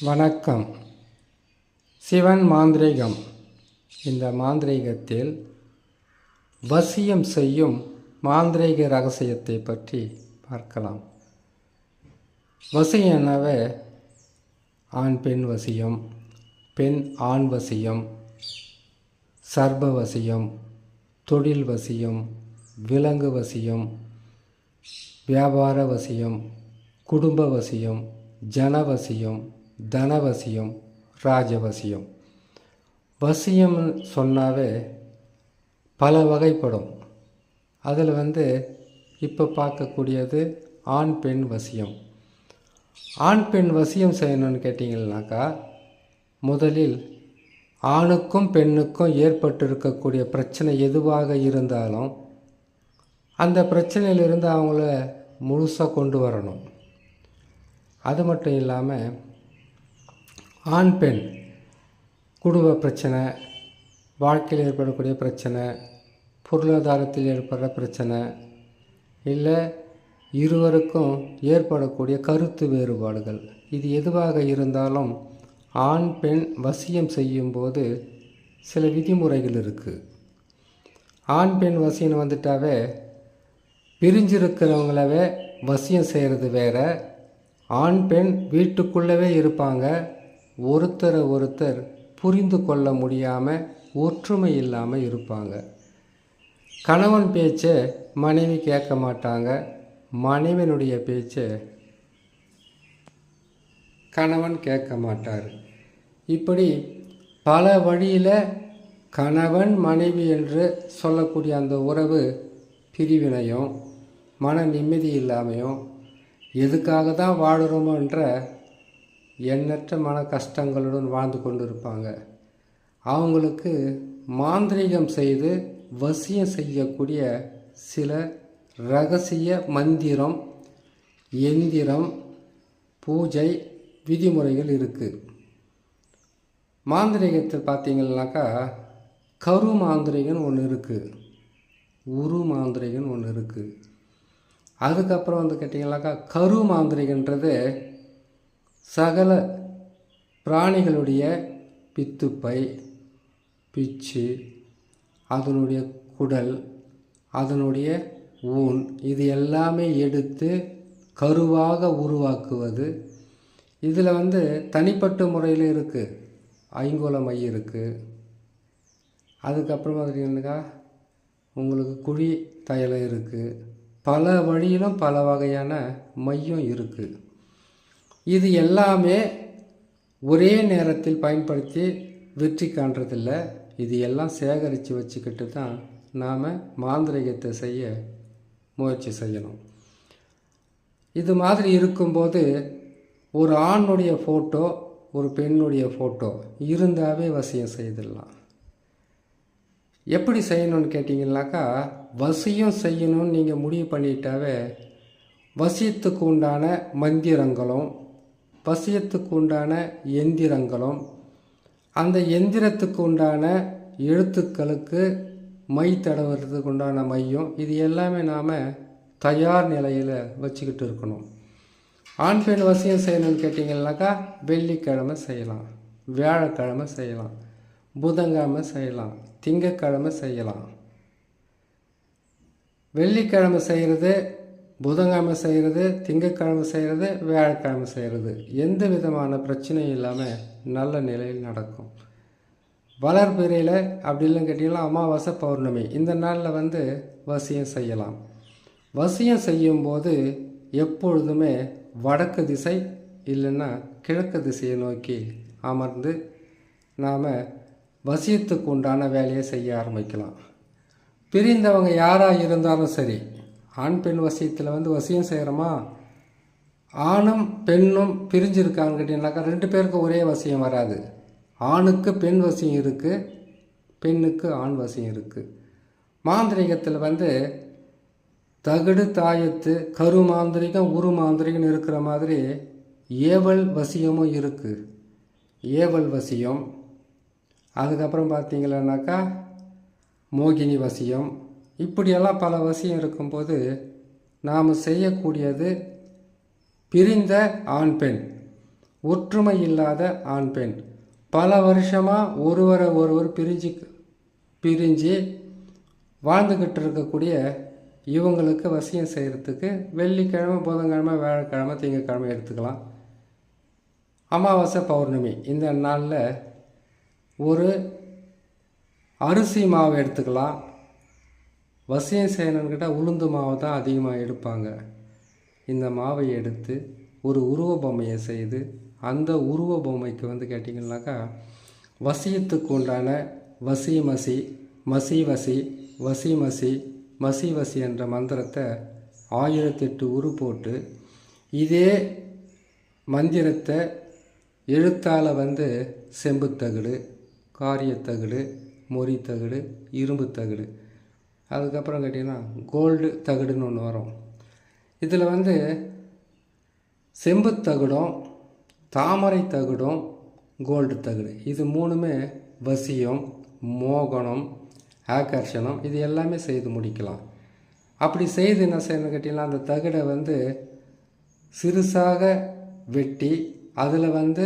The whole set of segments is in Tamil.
வணக்கம். சிவன் மாந்திரீகம். இந்த மாந்திரீகத்தில் வசியம் செய்யும் மாந்திரீக ரகசியத்தை பற்றி பார்க்கலாம். வசியம் என்னவே ஆண் பெண் வசியம், பெண் ஆண் வசியம், சர்ப வசியம், தொழில் வசியம், விலங்கு வசியம், வியாபார வசியம், குடும்ப வசியம், ஜனவசியம், தனவசியம், ராஜவசியம். வசியம் சொன்னாவே பல வகைப்படும். அதில் இப்போ பார்க்கக்கூடியது ஆண் பெண் வசியம். ஆண் பெண் வசியம் செய்யணும்னு கேட்டிங்கன்னாக்கா, முதலில் ஆணுக்கும் பெண்ணுக்கும் ஏற்பட்டிருக்கக்கூடிய பிரச்சனை எதுவாக இருந்தாலும் அந்த பிரச்சனையிலிருந்து அவங்கள முழுசாக கொண்டு வரணும். அது மட்டும் இல்லாமல் ஆண் பெண் குடும்ப பிரச்சனை, வாழ்க்கையில் ஏற்படக்கூடிய பிரச்சனை, பொருளாதாரத்தில் ஏற்படுற பிரச்சனை, இல்லை இருவருக்கும் ஏற்படக்கூடிய கருத்து வேறுபாடுகள், இது எதுவாக இருந்தாலும் ஆண் பெண் வசியம் செய்யும்போது சில விதிமுறைகள் இருக்குது. ஆண் பெண் வசியம் வந்துட்டாவே பிரிஞ்சிருக்கிறவங்களவே வசியம் செய்கிறது வேற. ஆண் பெண் வீட்டுக்குள்ளவே இருப்பாங்க, ஒருத்தரை ஒருத்தர் புரிந்து கொள்ள முடியாமல் ஒற்றுமை இல்லாமல் இருப்பாங்க. கணவன் பேச்சை மனைவி கேட்க மாட்டாங்க, மனைவினுடைய பேச்சை கணவன் கேட்க மாட்டார். இப்படி பல வழியில் கணவன் மனைவி என்று சொல்லக்கூடிய அந்த உறவு பிரிவினையும் மன நிம்மதி இல்லாமையும் எதுக்காக தான் வாழுறோமோன்ற எண்ணற்ற மன கஷ்டங்களுடன் வாழ்ந்து கொண்டு இருப்பாங்க. அவங்களுக்கு மாந்திரீகம் செய்து வசியம் செய்யக்கூடிய சில இரகசிய மந்திரம், எந்திரம், பூஜை விதிமுறைகள் இருக்குது. மாந்திரீகத்தில் பார்த்தீங்கன்னாக்கா கரு மாந்திரிகன் ஒன்று இருக்குது, உரு மாந்திரிகன் ஒன்று இருக்குது. அதுக்கப்புறம் கேட்டிங்கனாக்கா கரு மாந்திரிகன்றது சகல பிராணிகளுடைய பித்துப்பை, பிச்சு, அதனுடைய குடல், அதனுடைய ஊன், இது எல்லாமே எடுத்து கருவாக உருவாக்குவது. இதில் தனிப்பட்ட முறையில் இருக்குது. ஐங்கோல மை இருக்குது. அதுக்கப்புறம் பார்த்தீங்கன்னாக்கா உங்களுக்கு குழி தைலம் இருக்குது. பல வழியிலும் பல வகையான மையம் இருக்குது. இது எல்லாமே ஒரே நேரத்தில் பயன்படுத்தி வெற்றி காண்றதில்ல. இது எல்லாம் சேகரித்து வச்சுக்கிட்டு தான் நாம் மாந்திரீகத்தை செய்ய முயற்சி செய்யணும். இது மாதிரி இருக்கும்போது ஒரு ஆணுடைய ஃபோட்டோ, ஒரு பெண்ணுடைய ஃபோட்டோ இருந்தாவே வசியம் செய்திடலாம். எப்படி செய்யணும்னு கேட்டிங்கன்னாக்கா, வசியம் செய்யணும்னு நீங்கள் முடிவு பண்ணிட்டாவே வசியத்துக்கு உண்டான மந்திரங்களும், வசியத்துக்கு உண்டான எந்திரங்களும், அந்த எந்திரத்துக்கு உண்டான எழுத்துக்களுக்கு மை தடவுறதுக்கு உண்டான மையம், இது எல்லாமே நாம் தயார் நிலையில் வச்சுக்கிட்டு இருக்கணும். ஆண் பெண் வசியம் செய்யணும்னு கேட்டிங்கன்னாக்கா வெள்ளிக்கிழமை செய்யலாம், வியாழக்கிழமை செய்யலாம், புதன்கிழமை செய்யலாம், திங்கக்கிழமை செய்யலாம். வெள்ளிக்கிழமை செய்கிறது, புதன்கிழமை செய்கிறது, திங்கக்கிழமை செய்கிறது, வியாழக்கிழமை செய்கிறது, எந்த விதமான பிரச்சனையும் இல்லாமல் நல்ல நிலையில் நடக்கும். வளர்பிறையில் அப்படி இல்லைன்னு கேட்டிங்கன்னா அமாவாசை, பௌர்ணமி, இந்த நாளில் வசியம் செய்யலாம். வசியம் செய்யும்போது எப்பொழுதுமே வடக்கு திசை இல்லைன்னா கிழக்கு திசையை நோக்கி அமர்ந்து நாம் வசியத்துக்கு உண்டான வேலையை செய்ய ஆரம்பிக்கலாம். பிரிந்தவங்க யாராக இருந்தாலும் சரி, ஆண் பெண் வசியத்தில் வசியம் செய்கிறோமா, ஆணும் பெண்ணும் பிரிஞ்சிருக்கான்னு கேட்டிங்கனாக்கா 2 பேருக்கும் ஒரே வசியம் வராது. ஆணுக்கு பெண் வசியம் இருக்குது, பெண்ணுக்கு ஆண் வசியம் இருக்குது. மாந்திரிகத்தில் தகடு தாயத்து, கரு மாந்திரிகம், உரு மாந்திரிகம் இருக்கிற மாதிரி ஏவல் வசியமும் இருக்குது. ஏவல் வசியம், அதுக்கப்புறம் பார்த்தீங்கன்னாக்கா மோகினி வசியம், இப்படியெல்லாம் பல வசியம் இருக்கும்போது நாம் செய்யக்கூடியது பிரிந்த ஆண் பெண் ஒற்றுமை இல்லாத ஆண் பெண், பல வருஷமாக ஒருவரை ஒருவர் பிரிஞ்சு வாழ்ந்துக்கிட்டு இருக்கக்கூடிய இவங்களுக்கு வசியம் செய்கிறதுக்கு வெள்ளிக்கிழமை, புதன்கிழமை, வியாழக்கிழமை, திங்கக்கிழமை எடுத்துக்கலாம். அமாவாசை, பௌர்ணமி இந்த நாளில் ஒரு அரிசி மாவு எடுத்துக்கலாம். வசியம் செய்யணுன்னு கேட்டால் உளுந்து மாவு தான் அதிகமாக எடுப்பாங்க. இந்த மாவை எடுத்து ஒரு உருவ பொம்மையை செய்து அந்த உருவ பொம்மைக்கு வந்து கேட்டிங்கன்னாக்கா வசியத்துக்கு உண்டான வசி மசி, மசி வசி, வசி மசி, மசி வசி என்ற மந்திரத்தை 1008 உரு போட்டு இதே மந்திரத்தை எழுத்தால் வந்து செம்புத்தகடு, காரியத்தகடு, மொரித்தகடு, இரும்பு தகடு, அதுக்கப்புறம் கேட்டிங்கன்னா கோல்டு தகடுன்னு ஒன்று வரும். இதில் வந்து செம்புத்தகடும் தாமரை தகடும் கோல்டு தகடு இது மூணுமே வசியம், மோகனம், ஆகர்ஷணம் இது எல்லாமே செய்து முடிக்கலாம். அப்படி செய்து என்ன செய்யணும்னு கேட்டிங்கன்னா அந்த தகடை வந்து சிறுசாக வெட்டி அதில் வந்து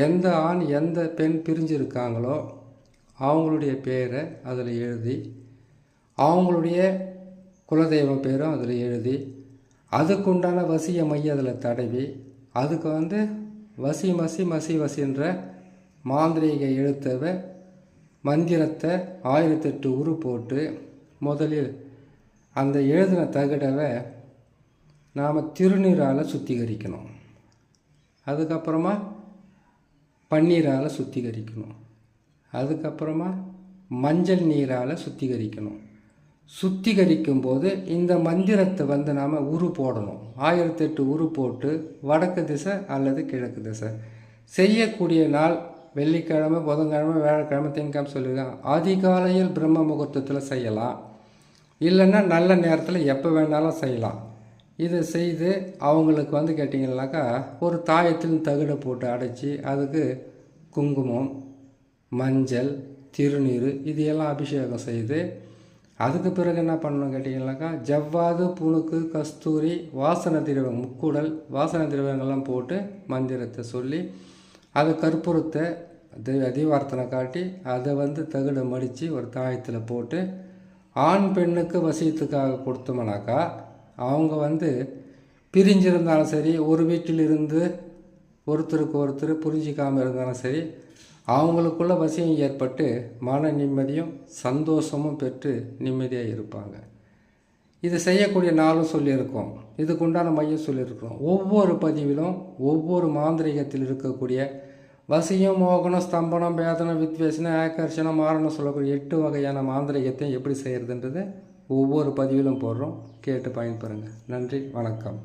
எந்த ஆண் எந்த பெண் பிரிஞ்சிருக்காங்களோ அவங்களுடைய பேரை அதில் எழுதி அவங்களுடைய குலதெய்வம் பேரும் அதில் எழுதி அதுக்குண்டான வசிய மைய அதில் தடவி அதுக்கு வந்து வசி மசி, மசி வசின்ற மாந்திரீக எழுத்தவை மந்திரத்தை 1008 உரு போட்டு முதலில் அந்த எழுதின தகடவை நாம் திருநீரால் சுத்திகரிக்கணும். அதுக்கப்புறமா பன்னீரால் சுத்திகரிக்கணும். அதுக்கப்புறமா மஞ்சள் நீரால் சுத்திகரிக்கணும். சுத்திகரிக்கும் போது இந்த மந்திரத்தை வந்து நாம் உரு போடணும். 1008 உரு போட்டு வடக்கு திசை அல்லது கிழக்கு திசை செய்யக்கூடிய நாள் வெள்ளிக்கிழமை, புதன்கிழமை, வியாழக்கிழமை, திங்கக்கிழமை சொல்லியிருக்காங்க. அதிகாலையில் பிரம்ம முகூர்த்தத்தில் செய்யலாம், இல்லைன்னா நல்ல நேரத்தில் எப்போ வேணாலும் செய்யலாம். இதை செய்து அவங்களுக்கு வந்து கேட்டிங்கன்னாக்கா ஒரு தாயத்தில் தகடை போட்டு அடைச்சி அதுக்கு குங்குமம், மஞ்சள், திருநீர் இது எல்லாம் அபிஷேகம் செய்து அதுக்கு பிறகு என்ன பண்ணணும் கேட்டிங்கன்னாக்கா ஜவ்வாது, புணுக்கு, கஸ்தூரி, வாசனை திரவியம், முக்குடல் வாசனை திரவியங்கள்லாம் போட்டு மந்திரத்தை சொல்லி அது கற்பூரத்தை தீவார்த்தனை காட்டி அதை வந்து தகடை மடித்து ஒரு தாயத்தில் போட்டு ஆண் பெண்ணுக்கு வசியத்துக்காக கொடுத்தோம்னாக்கா அவங்க வந்து பிரிஞ்சிருந்தாலும் சரி, ஒரு வீட்டிலிருந்து ஒருத்தருக்கு ஒருத்தர் புரிஞ்சிக்காமல் இருந்தாலும் சரி, அவங்களுக்குள்ள வசியம் ஏற்பட்டு மன நிம்மதியும் சந்தோஷமும் பெற்று நிம்மதியாக இருப்பாங்க. இது செய்யக்கூடிய நாளும் சொல்லியிருக்கோம், இதுக்குண்டான மையம் சொல்லியிருக்கோம். ஒவ்வொரு பதிவிலும் ஒவ்வொரு மாந்திரிகத்தில் இருக்கக்கூடிய வசியம், மோகனம், ஸ்தம்பனம், பேதனம், வித்வேஷனம், ஆகர்ஷணம், மாரணம் சொல்லக்கூடிய 8 வகையான மாந்திரிகத்தையும் எப்படி செய்கிறதுன்றது ஒவ்வொரு பதிவிலும் போடுறோம். கேட்டு பயன்பெறுங்க. நன்றி, வணக்கம்.